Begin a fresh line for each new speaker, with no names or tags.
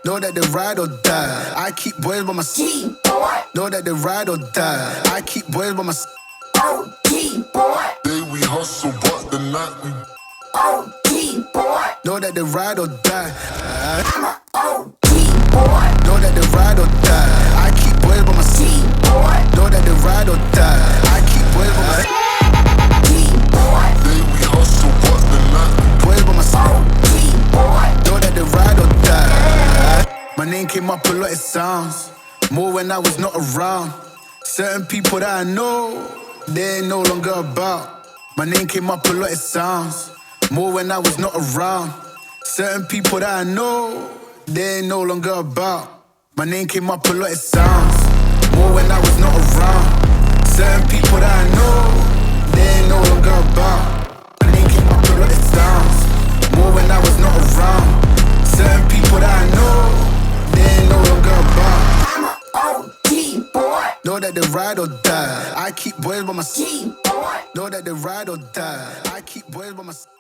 Know that they ride or die. I keep boys by my side. Know that they ride or die. I keep boys by my side.
Day we hustle, but the night we
Know that they ride or die.
I'm a OG boy.
Know that they ride or die. I keep boys by my side. Know that they ride or die. I keep boys by my side.
Day we hustle, but the night we
Boys by my side. Know that they ride or die. My name came up a lot, it sounds more when I was not around. Certain people that I know, they ain't no longer about. My name came up a lot, it sounds more when I was not around. Certain people that I know, they ain't no longer about. My name came up a lot, it sounds more when I was not around. Certain people that I know, they ain't no longer about. My name came up a lot, it sounds more when I was not around. Certain people that I know, they ain't no longer about.
I'm a OG boy.
Know that they ride or die. I keep boys by my side. Know that they ride or die. I keep boys by my side.